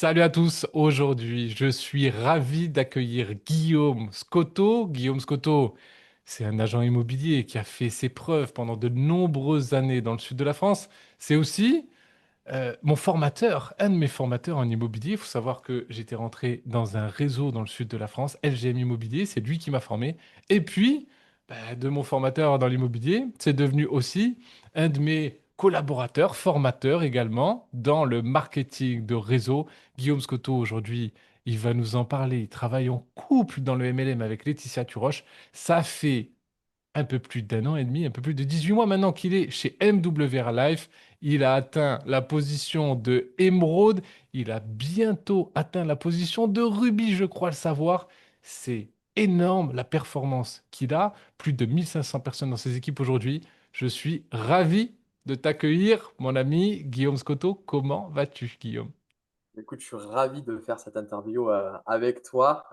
Salut à tous, aujourd'hui je suis ravi d'accueillir Guillaume Scotto. Guillaume Scotto, c'est un agent immobilier qui a fait ses preuves pendant de nombreuses années dans le sud de la France. C'est aussi mon formateur, un de mes formateurs en immobilier. Il faut savoir que j'étais rentré dans un réseau dans le sud de la France, LGM Immobilier, c'est lui qui m'a formé. Et puis, de mon formateur dans l'immobilier, c'est devenu aussi un de mes collaborateurs, formateurs également, dans le marketing de réseau. Guillaume Scotto, aujourd'hui, il va nous en parler. Il travaille en couple dans le MLM avec Laetitia Turoche. Ça fait un peu plus d'un an et demi, un peu plus de 18 mois maintenant qu'il est chez MWR Life. Il a atteint la position de émeraude. Il a bientôt atteint la position de rubis, je crois le savoir. C'est énorme la performance qu'il a. Plus de 1500 personnes dans ses équipes aujourd'hui. Je suis ravi de t'accueillir, mon ami Guillaume Scotto. Comment vas-tu, Guillaume? Écoute, je suis ravi de faire cette interview avec toi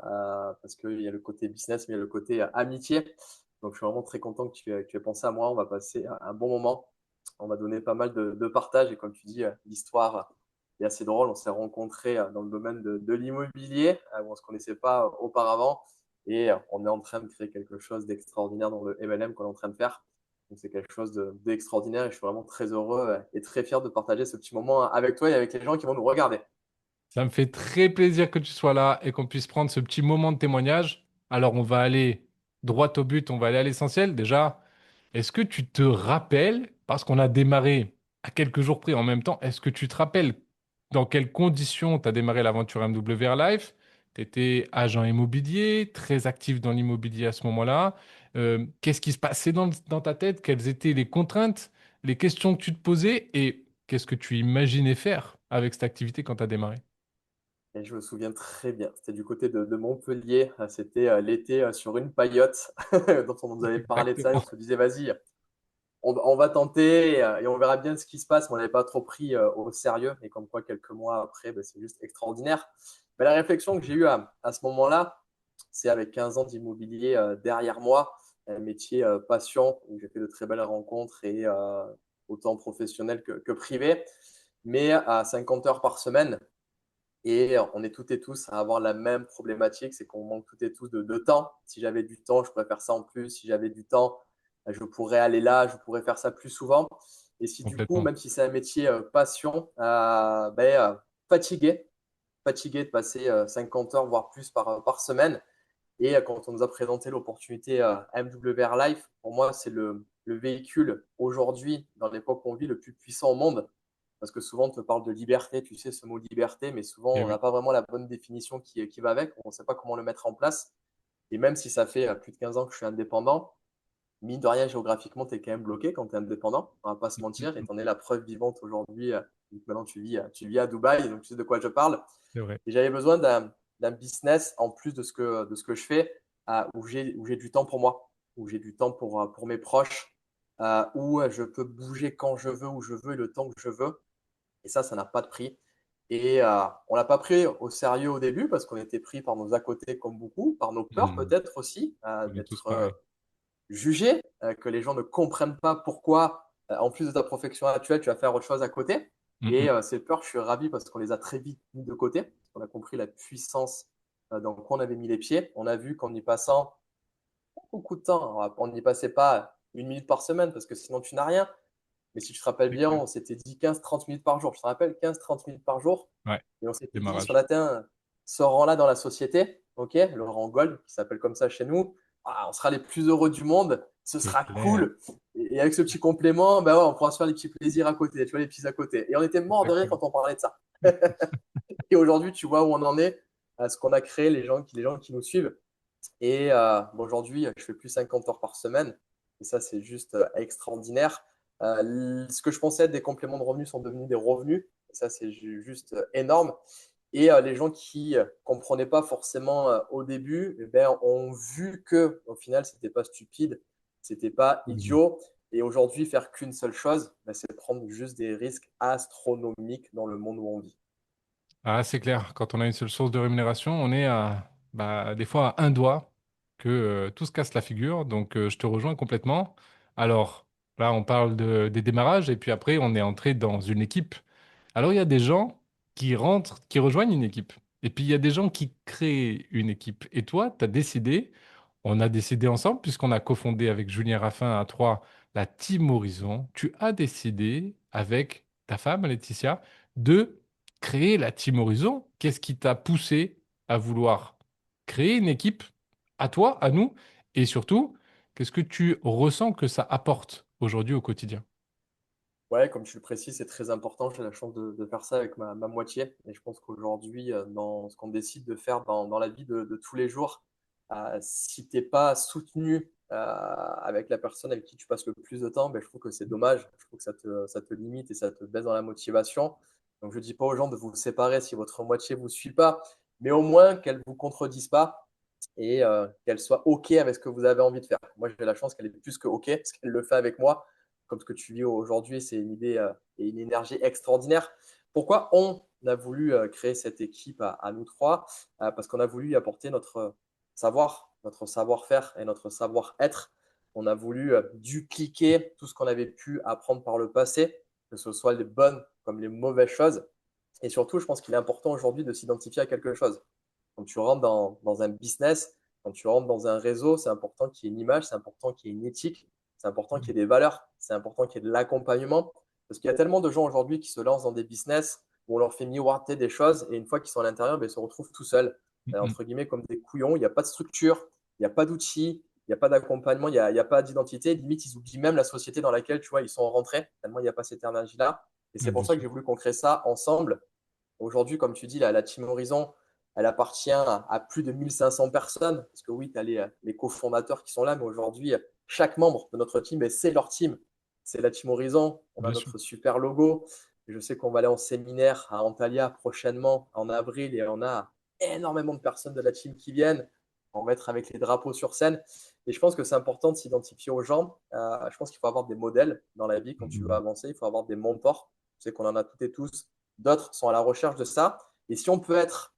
parce qu'il y a le côté business, mais il y a le côté amitié. Donc, je suis vraiment très content que tu aies pensé à moi. On va passer un bon moment. On va donner pas mal de partage. Et comme tu dis, l'histoire est assez drôle. On s'est rencontrés dans le domaine de l'immobilier où on ne se connaissait pas auparavant. Et on est en train de créer quelque chose d'extraordinaire dans le MLM qu'on est en train de faire. Donc, c'est quelque chose d'extraordinaire et je suis vraiment très heureux et très fier de partager ce petit moment avec toi et avec les gens qui vont nous regarder. Ça me fait très plaisir que tu sois là et qu'on puisse prendre ce petit moment de témoignage. Alors, on va aller droit au but, on va aller à l'essentiel. Déjà, est-ce que tu te rappelles, parce qu'on a démarré à quelques jours près en même temps, est-ce que tu te rappelles dans quelles conditions tu as démarré l'aventure MWR Life? Tu étais agent immobilier, très actif dans l'immobilier à ce moment-là. Qu'est-ce qui se passait dans ta tête? Quelles étaient les contraintes, les questions que tu te posais et qu'est-ce que tu imaginais faire avec cette activité quand tu as démarré? Et je me souviens très bien, c'était du côté de Montpellier, c'était l'été sur une paillote dont on nous avait parlé de ça et on Exactement. se disait vas-y, on va tenter et on verra bien ce qui se passe, mais on n'avait pas trop pris au sérieux et comme quoi quelques mois après, ben, c'est juste extraordinaire. Mais la réflexion que j'ai eue à ce moment-là, c'est avec 15 ans d'immobilier derrière moi, un métier passion où j'ai fait de très belles rencontres et autant professionnelles que privées, mais à 50 heures par semaine. Et on est toutes et tous à avoir la même problématique, c'est qu'on manque toutes et tous de temps. Si j'avais du temps, je pourrais faire ça en plus. Si j'avais du temps, je pourrais aller là, je pourrais faire ça plus souvent. Et si du coup, Complètement. même si c'est un métier passion, fatigué, fatigué de passer 50 heures, voire plus par semaine. Et quand on nous a présenté l'opportunité MWR Life, pour moi, c'est le véhicule aujourd'hui, dans l'époque où on vit, le plus puissant au monde. Parce que souvent, on te parle de liberté, tu sais, ce mot liberté, mais souvent, Eh on n'a oui, pas vraiment la bonne définition qui va avec. On ne sait pas comment le mettre en place. Et même si ça fait plus de 15 ans que je suis indépendant, mine de rien, géographiquement, tu es quand même bloqué quand tu es indépendant. On ne va pas se mentir. Et tu en es la preuve vivante aujourd'hui. Maintenant, tu vis à Dubaï, donc tu sais de quoi je parle. c'est vrai. Et j'avais besoin d'un business en plus de ce que je fais, où j'ai du temps pour moi, où j'ai du temps pour mes proches, où je peux bouger quand je veux, où je veux et le temps que je veux. Et ça n'a pas de prix. Et on l'a pas pris au sérieux au début parce qu'on était pris par nos à côté comme beaucoup, par nos peurs Hmm. peut-être aussi, On est tous d'être pareils. jugés, que les gens ne comprennent pas pourquoi, en plus de ta profession actuelle, tu vas faire autre chose à côté. Hmm, Et hmm. ces peurs, je suis ravi parce qu'on les a très vite mis de côté. On a compris la puissance dans quoi on avait mis les pieds. On a vu qu'en y passant beaucoup de temps, on n'y passait pas 1 minute par semaine parce que sinon tu n'as rien. Mais si tu te rappelles C'est bien, clair. on s'était dit 15-30 minutes par jour. Je te rappelle, 15-30 minutes par jour. Ouais, Et on s'était dit, si on démarrage. atteint ce rang-là dans la société, ok, le rang Gold, qui s'appelle comme ça chez nous, on sera les plus heureux du monde, ce C'est sera clair. cool. Et avec ce petit complément, ben ouais, on pourra se faire des petits plaisirs à côté, tu vois, les petits à côté. Et on était mort de rire Exactement. quand on parlait de ça. Et aujourd'hui, tu vois où on en est, à ce qu'on a créé, les gens qui nous suivent. Et aujourd'hui, je fais plus 50 heures par semaine. Et ça, c'est juste extraordinaire. Ce que je pensais être des compléments de revenus sont devenus des revenus. Et ça, c'est juste énorme. Et les gens qui ne comprenaient pas forcément au début, eh ben, ont vu que au final, c'était pas stupide, c'était pas Mhm. idiot. Et aujourd'hui, faire qu'une seule chose, ben, c'est prendre juste des risques astronomiques dans le monde où on vit. Ah, c'est clair. Quand on a une seule source de rémunération, on est à, des fois à un doigt que tout se casse la figure. Donc, je te rejoins complètement. Alors, là, on parle des démarrages et puis après, on est entré dans une équipe. Alors, il y a des gens qui rentrent, qui rejoignent une équipe. Et puis il y a des gens qui créent une équipe. Et toi, tu as décidé, on a décidé ensemble, puisqu'on a cofondé avec Julien Raffin à 3 la Team Horizon, tu as décidé avec ta femme, Laetitia, de créer la Team Horizon. Qu'est-ce qui t'a poussé à vouloir créer une équipe à toi, à nous, et surtout, qu'est-ce que tu ressens que ça apporte aujourd'hui au quotidien? Ouais, comme tu le précises, c'est très important. J'ai la chance de faire ça avec ma moitié. Et je pense qu'aujourd'hui, dans ce qu'on décide de faire dans la vie de tous les jours, si tu n'es pas soutenu avec la personne avec qui tu passes le plus de temps, ben, je trouve que c'est dommage. Je trouve que ça te limite et ça te baisse dans la motivation. Donc, je ne dis pas aux gens de vous séparer si votre moitié ne vous suit pas, mais au moins qu'elle ne vous contredise pas et qu'elle soit OK avec ce que vous avez envie de faire. Moi, j'ai la chance qu'elle est plus que OK, parce qu'elle le fait avec moi. Comme ce que tu vis aujourd'hui, c'est une idée et une énergie extraordinaire. Pourquoi on a voulu créer cette équipe à nous trois? Parce qu'on a voulu y apporter notre savoir, notre savoir-faire et notre savoir-être. On a voulu dupliquer tout ce qu'on avait pu apprendre par le passé, que ce soit les bonnes comme les mauvaises choses. Et surtout, je pense qu'il est important aujourd'hui de s'identifier à quelque chose. Quand tu rentres dans un business, quand tu rentres dans un réseau, c'est important qu'il y ait une image, c'est important qu'il y ait une éthique, c'est important qu'il y ait des valeurs, c'est important qu'il y ait de l'accompagnement. Parce qu'il y a tellement de gens aujourd'hui qui se lancent dans des business où on leur fait miroiter des choses et une fois qu'ils sont à l'intérieur, ben, ils se retrouvent tout seuls, Mhm. entre guillemets, comme des couillons. Il n'y a pas de structure, il n'y a pas d'outils, il n'y a pas d'accompagnement, il n'y a pas d'identité. Limite, ils oublient même la société dans laquelle tu vois, ils sont rentrés, tellement il n'y a pas cette énergie-là. Et c'est Ouais, pour bien ça que sûr. j'ai voulu qu'on crée ça ensemble. Aujourd'hui, comme tu dis, la Team Horizon, elle appartient à plus de 1500 personnes. Parce que oui, tu as les cofondateurs qui sont là, mais aujourd'hui, chaque membre de notre team, et c'est leur team. C'est la Team Horizon. On a Bien sûr. notre super logo. Je sais qu'on va aller en séminaire à Antalya prochainement, en avril, et on a énormément de personnes de la team qui viennent. On va être avec les drapeaux sur scène. Et je pense que c'est important de s'identifier aux gens. Je pense qu'il faut avoir des modèles dans la vie quand tu veux Mhm. avancer. Il faut avoir des mentors. Je sais qu'on en a toutes et tous. D'autres sont à la recherche de ça. Et si on peut être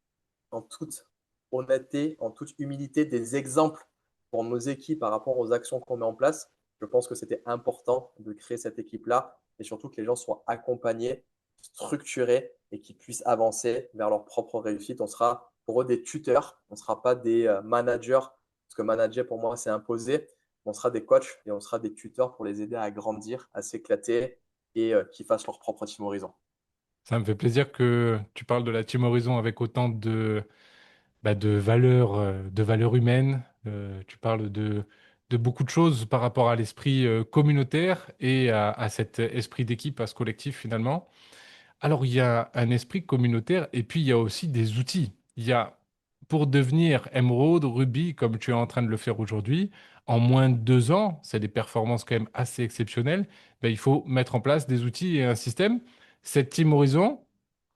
en toute honnêteté, en toute humilité, des exemples pour nos équipes par rapport aux actions qu'on met en place, je pense que c'était important de créer cette équipe-là et surtout que les gens soient accompagnés, structurés et qu'ils puissent avancer vers leur propre réussite. On sera pour eux des tuteurs, on ne sera pas des managers, parce que manager pour moi c'est imposé. On sera des coachs et on sera des tuteurs pour les aider à grandir, à s'éclater et qu'ils fassent leur propre team horizon. Ça me fait plaisir que tu parles de la Team Horizon avec autant de valeurs humaines. Tu parles de beaucoup de choses par rapport à l'esprit communautaire et à cet esprit d'équipe, à ce collectif finalement. Alors, il y a un esprit communautaire et puis il y a aussi des outils. Il y a, pour devenir émeraude, rubis, comme tu es en train de le faire aujourd'hui, en moins de 2 ans, c'est des performances quand même assez exceptionnelles, ben, il faut mettre en place des outils et un système. Cette Team Horizon,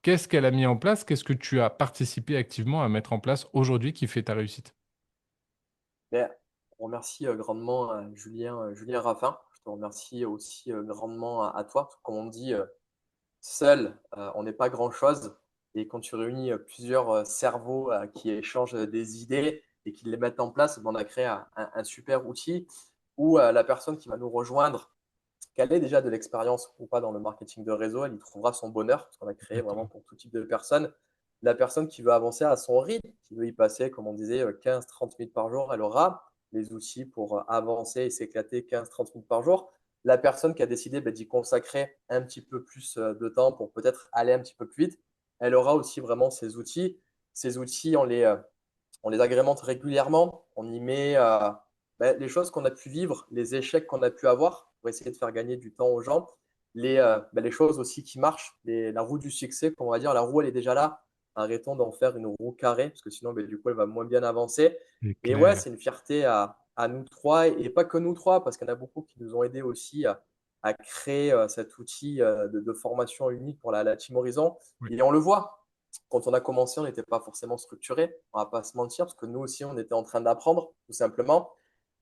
qu'est-ce qu'elle a mis en place? Qu'est-ce que tu as participé activement à mettre en place aujourd'hui qui fait ta réussite? Mais on remercie grandement Julien Raffin. Je te remercie aussi grandement à toi. Parce que comme on dit, seul, on n'est pas grand-chose. Et quand tu réunis plusieurs cerveaux qui échangent des idées et qui les mettent en place, ben, on a créé un super outil où la personne qui va nous rejoindre, qu'elle ait déjà de l'expérience ou pas dans le marketing de réseau, elle y trouvera son bonheur, parce qu'on a créé vraiment Exactement. pour tout type de personnes. La personne qui veut avancer à son rythme, qui veut y passer, comme on disait, 15-30 minutes par jour, elle aura les outils pour avancer et s'éclater 15-30 minutes par jour. La personne qui a décidé d'y consacrer un petit peu plus de temps pour peut-être aller un petit peu plus vite, elle aura aussi vraiment ces outils. Ces outils, on les agrémente régulièrement, on y met les choses qu'on a pu vivre, les échecs qu'on a pu avoir pour essayer de faire gagner du temps aux gens, les choses aussi qui marchent, la roue du succès, on va dire, la roue elle est déjà là, arrêtons d'en faire une roue carrée, parce que sinon du coup elle va moins bien avancer. C'est Et ouais, clair. c'est une fierté à nous trois, et pas que nous trois, parce qu'il y en a beaucoup qui nous ont aidés aussi à créer cet outil de formation unique pour la Team Horizon. Oui. Et on le voit, quand on a commencé, on n'était pas forcément structuré, on ne va pas se mentir, parce que nous aussi, on était en train d'apprendre, tout simplement.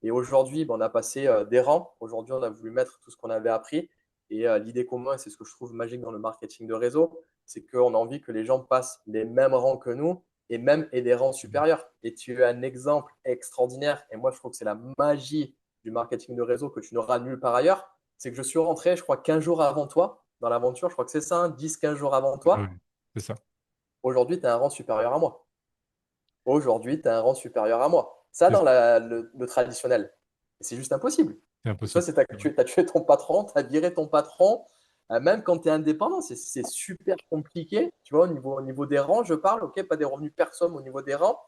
Et aujourd'hui, ben, on a passé des rangs. Aujourd'hui, on a voulu mettre tout ce qu'on avait appris. Et l'idée commune, et c'est ce que je trouve magique dans le marketing de réseau, c'est qu'on a envie que les gens passent les mêmes rangs que nous et même aient des rangs supérieurs. Et tu as un exemple extraordinaire. Et moi, je trouve que c'est la magie du marketing de réseau que tu n'auras nulle part ailleurs. C'est que je suis rentré, je crois, 15 jours avant toi dans l'aventure. Je crois que c'est ça, 10-15 jours avant Ah oui, toi. c'est ça. Aujourd'hui, tu as un rang supérieur à moi. Aujourd'hui, tu as un rang supérieur à moi. Ça, C'est dans le traditionnel. Et c'est juste impossible. c'est Et toi, impossible. c'est t'as tué ton patron, tu as viré ton patron. Même quand tu es indépendant, c'est super compliqué. Tu vois, au niveau des rangs, je parle, ok, pas des revenus personnes au niveau des rangs,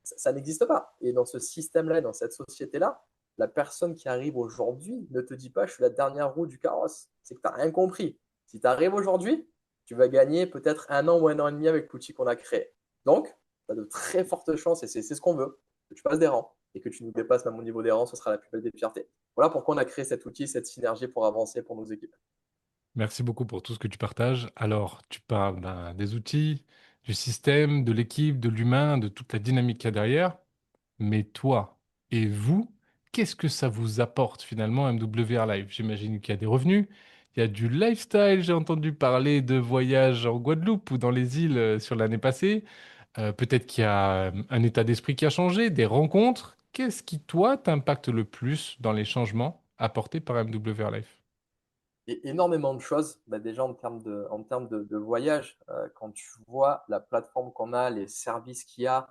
ça n'existe pas. Et dans ce système-là, dans cette société-là, la personne qui arrive aujourd'hui ne te dit pas je suis la dernière roue du carrosse. C'est que tu n'as rien compris. Si tu arrives aujourd'hui, tu vas gagner peut-être 1 an ou 1 an et demi avec l'outil qu'on a créé. Donc, tu as de très fortes chances, et c'est ce qu'on veut, que tu passes des rangs et que tu nous dépasses même au niveau des rangs, ce sera la plus belle des fiertés. Voilà pourquoi on a créé cet outil, cette synergie pour avancer pour nos équipes. Merci beaucoup pour tout ce que tu partages. Alors, tu parles des outils, du système, de l'équipe, de l'humain, de toute la dynamique qu'il y a derrière. Mais toi et vous, qu'est-ce que ça vous apporte finalement MWR Live? J'imagine qu'il y a des revenus, il y a du lifestyle. J'ai entendu parler de voyages en Guadeloupe ou dans les îles sur l'année passée. Peut-être qu'il y a un état d'esprit qui a changé, des rencontres. Qu'est-ce qui, toi, t'impacte le plus dans les changements apportés par MWR Live? Et énormément de choses, bah déjà en termes de voyage, quand tu vois la plateforme qu'on a, les services qu'il y a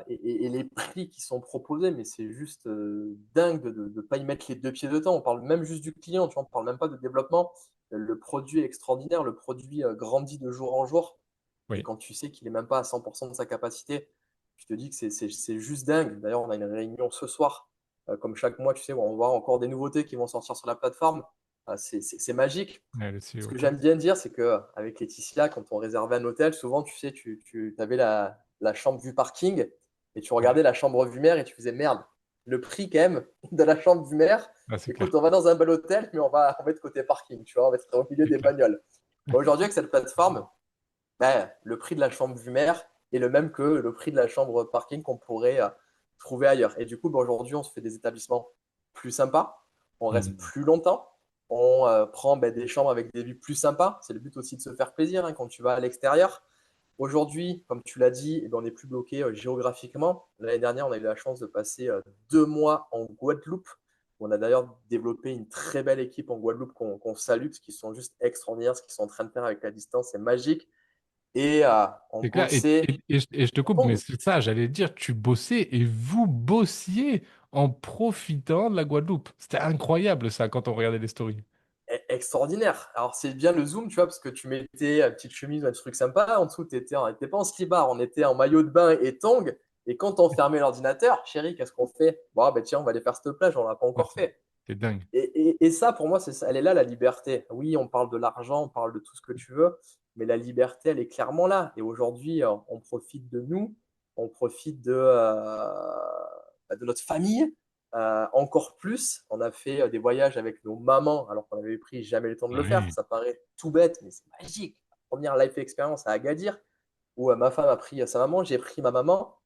et les prix qui sont proposés, mais c'est juste dingue de ne pas y mettre les deux pieds dedans. On parle même juste du client, tu vois, on ne parle même pas de développement. Le produit est extraordinaire, le produit grandit de jour en jour. Et Oui, quand tu sais qu'il n'est même pas à 100% de sa capacité, tu te dis que c'est juste dingue. D'ailleurs, on a une réunion ce soir, comme chaque mois, tu sais, où on va voir encore des nouveautés qui vont sortir sur la plateforme. C'est magique. le Ce CEO, que quoi. j'aime bien dire, c'est qu'avec Laetitia, quand on réservait un hôtel, souvent, tu sais, tu avais la chambre vue parking et tu Ouais. regardais la chambre vue mer et tu faisais merde. Le prix, quand même, de la chambre vue mer, Ah, c'est clair, écoute, on va dans un bel hôtel, mais on va être côté parking, tu vois, on va être au milieu c'est des clair. bagnoles. Aujourd'hui, avec cette plateforme, ben, le prix de la chambre vue mer est le même que le prix de la chambre parking qu'on pourrait trouver ailleurs. Et du coup, ben, aujourd'hui, on se fait des établissements plus sympas, on reste Hmm. plus longtemps, on prend ben, des chambres avec des vues plus sympas. C'est le but aussi de se faire plaisir quand tu vas à l'extérieur. Aujourd'hui, comme tu l'as dit, eh ben, on n'est plus bloqué géographiquement. L'année dernière, on a eu la chance de passer 2 mois en Guadeloupe. On a d'ailleurs développé une très belle équipe en Guadeloupe qu'on salue, parce qu'ils sont juste extraordinaires. Ce qu'ils sont en train de faire avec la distance, c'est magique. Et on C'est clair. bossait Et je te en coupe, mais tongs. c'est ça, j'allais dire, tu bossais et vous bossiez en profitant de la Guadeloupe. C'était incroyable ça quand on regardait les stories. Extraordinaire. Alors, c'est bien le zoom, tu vois, parce que tu mettais une petite chemise ou un truc sympa. En dessous, on n'était pas en slibard, on était en maillot de bain et tongs. Et quand on fermait l'ordinateur, chérie, qu'est-ce qu'on fait? Bon, ben tiens, on va aller faire cette plage, on l'a pas Ah, encore fait. c'est dingue. Et ça, pour moi, elle est là, la liberté. Oui, on parle de l'argent, on parle de tout ce que tu veux, mais la liberté, elle est clairement là. Et aujourd'hui, on profite de nous, on profite de notre famille. Encore plus, on a fait des voyages avec nos mamans, alors qu'on avait pris jamais le temps de le faire. Oui. Ça paraît tout bête, mais c'est magique. Première life expérience à Agadir, où ma femme a pris sa maman, j'ai pris ma maman,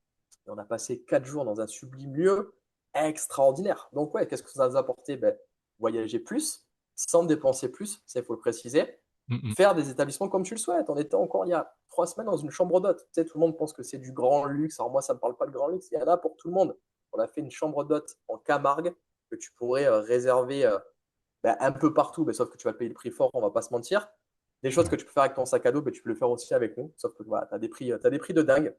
et on a passé 4 jours dans un sublime lieu extraordinaire. Donc, ouais, qu'est-ce que ça nous a apporté? Ben, voyager plus, sans dépenser plus, ça, il faut le préciser. Mm, Faire des établissements comme tu le souhaites. On était encore il y a 3 semaines dans une chambre d'hôte. Tu sais, tout le monde pense que c'est du grand luxe. Alors, moi, ça ne me parle pas de grand luxe. Il y en a pour tout le monde. On a fait une chambre d'hôte en Camargue que tu pourrais réserver ben, un peu partout, ben, sauf que tu vas payer le prix fort, on va pas se mentir. Des choses mm. que tu peux faire avec ton sac à dos, ben, tu peux le faire aussi avec nous. Sauf que voilà, tu as des prix de dingue.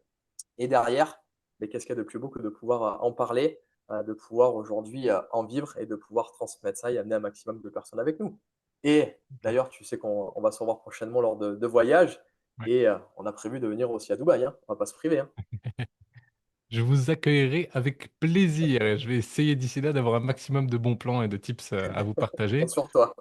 Et derrière, mais qu'est-ce qu'il y a de plus beau que de pouvoir en parler, de pouvoir aujourd'hui en vivre et de pouvoir transmettre ça et amener un maximum de personnes avec nous. Et Ok. d'ailleurs, tu sais qu'on va se revoir prochainement lors de voyages Ouais. et on a prévu de venir aussi à Dubaï. Hein. On ne va pas se priver. Hein. Je vous accueillerai avec plaisir et je vais essayer d'ici là d'avoir un maximum de bons plans et de tips à vous Compte partager. sur toi.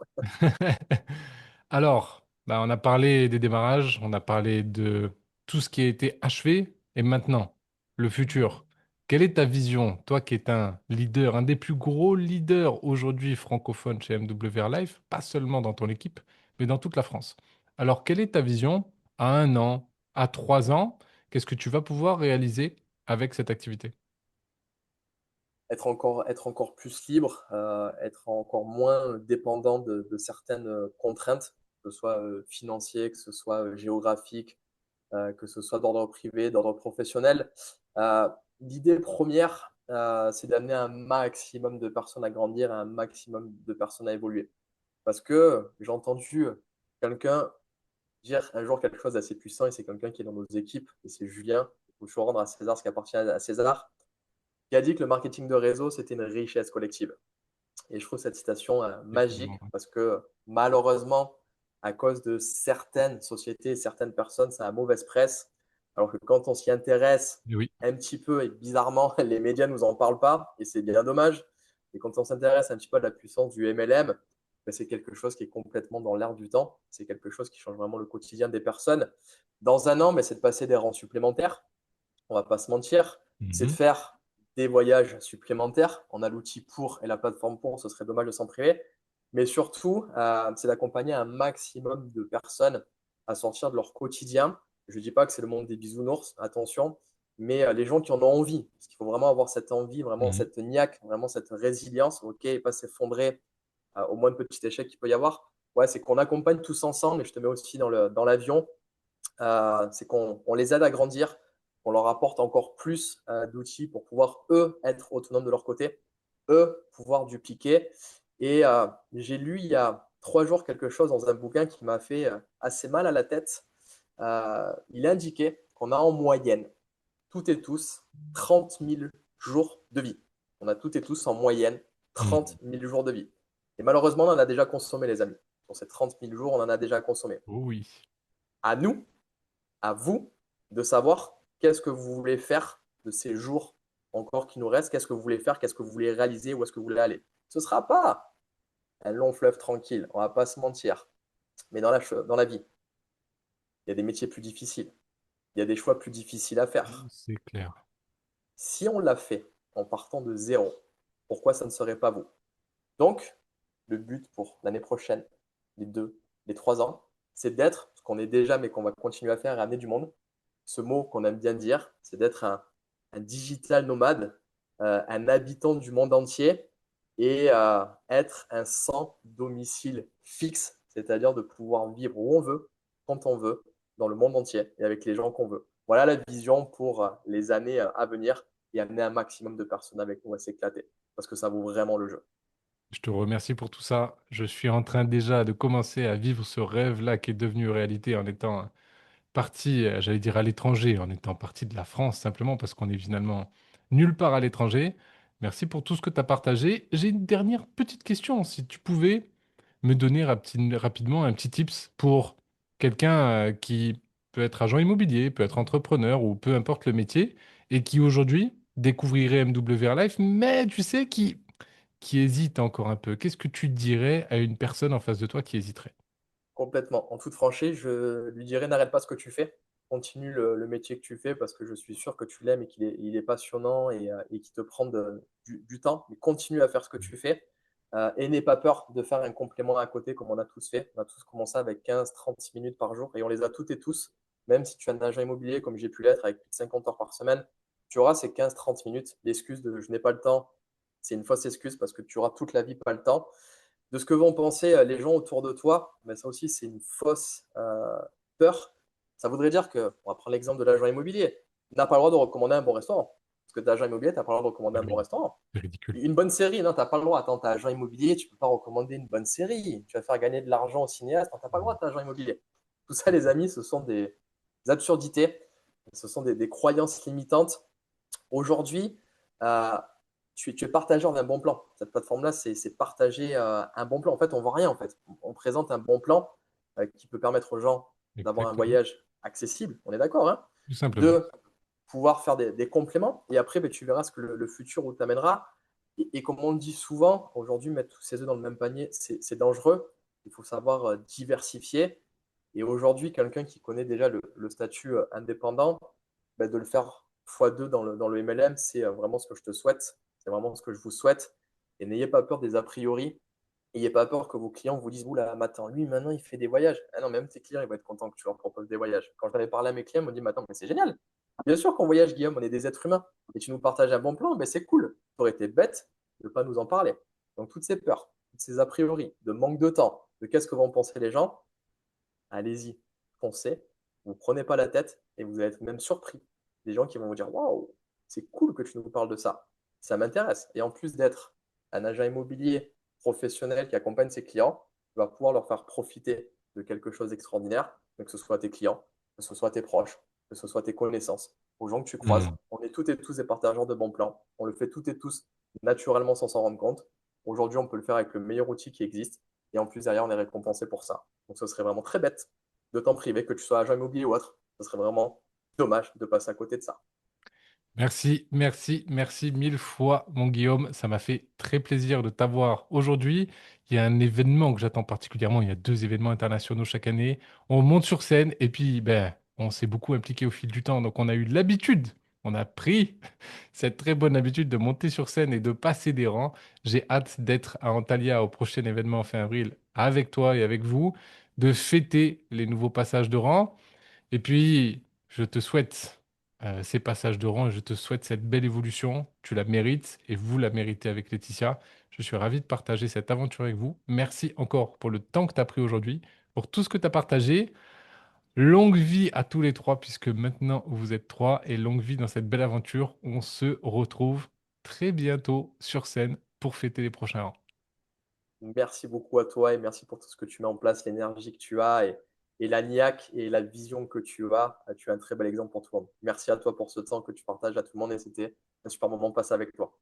Alors, bah, on a parlé des démarrages, on a parlé de tout ce qui a été achevé, et maintenant, le futur. Quelle est ta vision, toi qui es un leader, un des plus gros leaders aujourd'hui francophones chez MWR Life, pas seulement dans ton équipe, mais dans toute la France. Alors, quelle est ta vision à 1 an, à 3 ans? Qu'est-ce que tu vas pouvoir réaliser avec cette activité? Être encore plus libre, être encore moins dépendant de certaines contraintes, que ce soit financier, que ce soit géographique, que ce soit d'ordre privé, d'ordre professionnel. Euh, L'idée première, c'est d'amener un maximum de personnes à grandir, un maximum de personnes à évoluer. Parce que j'ai entendu quelqu'un dire un jour quelque chose d'assez puissant, et c'est quelqu'un qui est dans nos équipes, et c'est Julien, il faut toujours rendre à César ce qui appartient à César, qui a dit que le marketing de réseau, c'était une richesse collective. Et je trouve cette citation Effectivement. magique parce que malheureusement, à cause de certaines sociétés et certaines personnes, ça a mauvaise presse. Alors que quand on s'y intéresse Et oui. un petit peu, et bizarrement, les médias ne nous en parlent pas, et c'est bien dommage. Et quand on s'intéresse un petit peu à la puissance du MLM, ben, c'est quelque chose qui est complètement dans l'air du temps. C'est quelque chose qui change vraiment le quotidien des personnes. Dans un an, ben, c'est de passer des rangs supplémentaires, on va pas se mentir, c'est de Mhm. faire des voyages supplémentaires. On a l'outil pour et la plateforme pour, ce serait dommage de s'en priver. Mais surtout, c'est d'accompagner un maximum de personnes à sortir de leur quotidien. Je ne dis pas que c'est le monde des bisounours, attention, mais les gens qui en ont envie. Parce qu'il faut vraiment avoir cette envie, vraiment Mhm. cette niaque, vraiment cette résilience, ok, et pas s'effondrer au moins de petits échecs qu'il peut y avoir. Ouais, c'est qu'on accompagne tous ensemble, et je te mets aussi dans l'avion, c'est qu'on les aide à grandir, qu'on leur apporte encore plus d'outils pour pouvoir, eux, être autonomes de leur côté, eux, pouvoir dupliquer. Et j'ai lu il y a 3 jours quelque chose dans un bouquin qui m'a fait assez mal à la tête. Il indiquait qu'on a en moyenne, toutes et tous, 30 000 jours de vie. On a toutes et tous en moyenne Mhm. 30 000 jours de vie. Et malheureusement, on en a déjà consommé, les amis. Sur ces 30 000 jours, on en a déjà consommé. Oh oui. À nous, à vous de savoir qu'est-ce que vous voulez faire de ces jours encore qui nous restent, qu'est-ce que vous voulez faire, qu'est-ce que vous voulez réaliser, où est-ce que vous voulez aller. Ce ne sera pas un long fleuve tranquille, on ne va pas se mentir. Mais dans la vie, il y a des métiers plus difficiles, il y a des choix plus difficiles à faire. C'est clair. Si on l'a fait en partant de zéro, pourquoi ça ne serait pas vous? Donc, le but pour l'année prochaine, les 2, les 3 ans, c'est d'être ce qu'on est déjà, mais qu'on va continuer à faire et amener du monde. Ce mot qu'on aime bien dire, c'est d'être un digital nomade, un habitant du monde entier, et être un sans domicile fixe, c'est-à-dire de pouvoir vivre où on veut, quand on veut, dans le monde entier et avec les gens qu'on veut. Voilà la vision pour les années à venir, et amener un maximum de personnes avec nous à s'éclater, parce que ça vaut vraiment le jeu. Je te remercie pour tout ça. Je suis en train déjà de commencer à vivre ce rêve-là qui est devenu réalité en étant parti, j'allais dire à l'étranger, en étant parti de la France simplement parce qu'on est finalement nulle part à l'étranger. Merci pour tout ce que tu as partagé. J'ai une dernière petite question. Si tu pouvais me donner rapidement un petit tips pour quelqu'un qui peut être agent immobilier, peut être entrepreneur ou peu importe le métier et qui aujourd'hui découvrirait MW Life, mais tu sais, qui hésite encore un peu. Qu'est-ce que tu dirais à une personne en face de toi qui hésiterait? Complètement. En toute franchise, je lui dirais n'arrête pas ce que tu fais. Continue le métier que tu fais parce que je suis sûr que tu l'aimes et qu'il est passionnant, et qu'il te prend du temps. Mais continue à faire ce que tu fais. Et n'aie pas peur de faire un complément à côté comme on a tous fait. On a tous commencé avec 15-30 minutes par jour et on les a toutes et tous. Même si tu es un agent immobilier comme j'ai pu l'être avec plus de 50 heures par semaine, tu auras ces 15-30 minutes. L'excuse de je n'ai pas le temps, c'est une fausse excuse parce que tu auras toute la vie pas le temps. De ce que vont penser les gens autour de toi, mais ça aussi, c'est une fausse peur. Ça voudrait dire que, on va prendre l'exemple de l'agent immobilier, tu n'as pas le droit de recommander un bon restaurant. Parce que tu es agent immobilier, tu n'as pas le droit de recommander Ah un bon oui, restaurant. c'est ridicule. Une bonne série, non, tu n'as pas le droit. Attends, tu es agent immobilier, tu ne peux pas recommander une bonne série. Tu vas faire gagner de l'argent au cinéaste, tu n'as pas le droit, tu es agent immobilier. Tout ça, les amis, ce sont des absurdités, ce sont des croyances limitantes. Aujourd'hui, euh, tu es partageur d'un bon plan. Cette plateforme-là, c'est partager un bon plan. En fait, on ne voit rien. En fait, on présente un bon plan qui peut permettre aux gens d'avoir un Exactement. voyage accessible. On est d'accord, hein? Tout simplement. De pouvoir faire des compléments. Et après, ben, tu verras ce que le futur où t'amènera. Et comme on le dit souvent, aujourd'hui, mettre tous ses œufs dans le même panier, c'est dangereux. Il faut savoir diversifier. Et aujourd'hui, quelqu'un qui connaît déjà le statut indépendant, ben, de le faire x2 dans le MLM, c'est vraiment ce que je te souhaite. C'est vraiment ce que je vous souhaite. Et n'ayez pas peur des a priori. N'ayez pas peur que vos clients vous disent: oula, mais attends, lui maintenant il fait des voyages. Ah non, même tes clients ils vont être contents que tu leur proposes des voyages. Quand j'avais parlé à mes clients, ils m'ont dit: mais attends, mais c'est génial. Bien sûr qu'on voyage, Guillaume, on est des êtres humains. Et tu nous partages un bon plan, mais c'est cool. Tu aurais été bête de ne pas nous en parler. Donc, toutes ces peurs, toutes ces a priori, de manque de temps, de qu'est-ce que vont penser les gens, allez-y, foncez. Vous ne prenez pas la tête et vous allez être même surpris. Des gens qui vont vous dire: waouh, c'est cool que tu nous parles de ça. Ça m'intéresse. Et en plus d'être un agent immobilier professionnel qui accompagne ses clients, va pouvoir leur faire profiter de quelque chose d'extraordinaire. que ce soit tes clients, que ce soit tes proches, que ce soit tes connaissances, aux gens que tu croises. Hmm. On est toutes et tous des partageurs de bons plans. On le fait toutes et tous naturellement sans s'en rendre compte. Aujourd'hui, on peut le faire avec le meilleur outil qui existe. Et en plus, derrière, on est récompensé pour ça. Donc, ce serait vraiment très bête de t'en priver, que tu sois agent immobilier ou autre. Ce serait vraiment dommage de passer à côté de ça. Merci, merci, merci mille fois, mon Guillaume. Ça m'a fait très plaisir de t'avoir aujourd'hui. Il y a un événement que j'attends particulièrement. Il y a deux événements internationaux chaque année. On monte sur scène et puis, ben, on s'est beaucoup impliqué au fil du temps. Donc, on a eu l'habitude, on a pris cette très bonne habitude de monter sur scène et de passer des rangs. J'ai hâte d'être à Antalya au prochain événement fin avril avec toi et avec vous, de fêter les nouveaux passages de rang. Et puis, je te souhaite ces passages de rang et je te souhaite cette belle évolution. Tu la mérites et vous la méritez avec Laetitia. Je suis ravi de partager cette aventure avec vous. Merci encore pour le temps que tu as pris aujourd'hui, pour tout ce que tu as partagé. Longue vie à tous les trois, puisque maintenant vous êtes trois, et longue vie dans cette belle aventure. On se retrouve très bientôt sur scène pour fêter les prochains rangs. Merci beaucoup à toi et merci pour tout ce que tu mets en place, l'énergie que tu as et la niaque et la vision que tu as. Tu es un très bel exemple pour tout le monde. Merci à toi pour ce temps que tu partages à tout le monde et c'était un super moment passé avec toi.